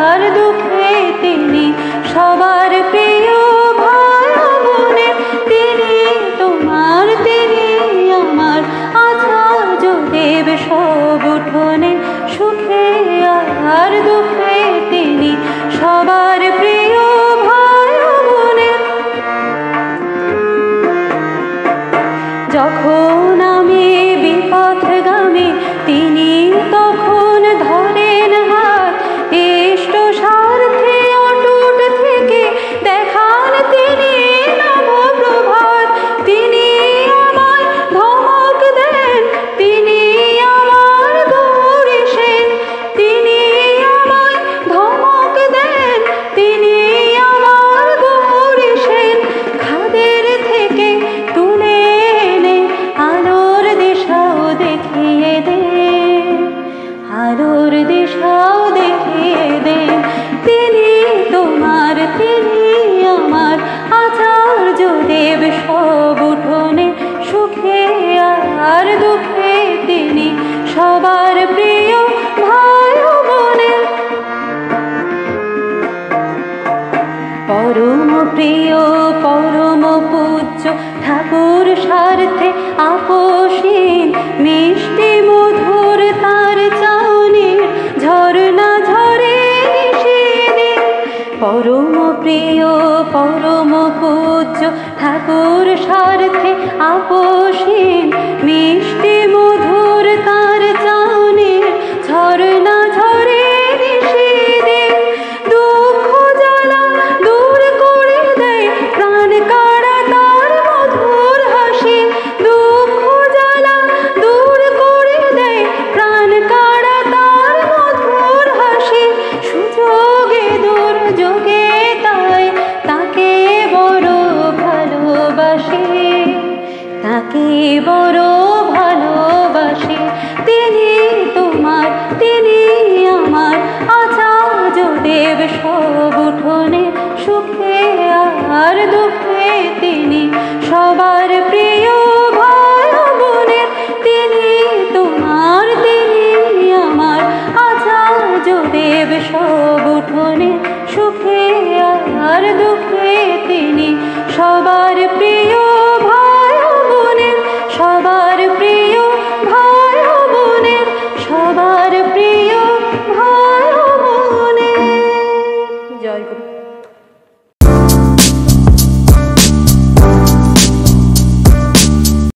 আর দুঃখে তিনি সবার প্রিয় ভাই বোনে। তিনি তোমার, তিনি আমার আচার্য দেব সব উঠোনে। সুখে আর দুঃখে তিনি সবার প্রিয় ভাই বোনে। যখন আমি বিপথগামী তিনি তখন ধরেন হাত। ইষ্ট স্বার্থে অটুট থেকে দেখান তিনি নবপ্রভাত। তিনি আমায় ধমক দেন, তিনি আমার গৌরী সেন। তিনি আমায় ধমক দেন, তিনি আমার গৌরী সেন। খাদের থেকে তুলে এনে আলোর দিশাও দেখিয়ে দেন, আলোর দিশাও দেখিয়ে দেন। তিনি তোমার, তিনি আমার আচার্য দেব সব উঠোনে। সুখে আর দুঃখে তিনি সবার প্রিয় ভাই বোনে। পরম প্রিয় পরম পূজ্য ঠাকুর স্বার্থে আপোষহীন মিষ্টি মধুর তার চাউনির ঝরনা ঝরে নিশিদিন। পরম প্রিয় পরম পূজ্য ঠাকুর স্বার্থে আপোষহীন মিষ্টি মধুর তার চাউনির ঝরনা ঝরে নিশিদিন। দুঃখ জ্বালা দূর করে দেয় প্রাণ কাড়া তার মধুর হাসি। দুঃখ জ্বালা দূর করে দেয় প্রাণ কাড়া তার মধুর হাসি। সুযোগে দুর্যোগে তাই তাকে বড় ভালোবাসি, তাকে বড় ভালোবাসি। তিনি তোমার, তিনি আমার আচার্য দেব সব উঠোনে। সুখে আর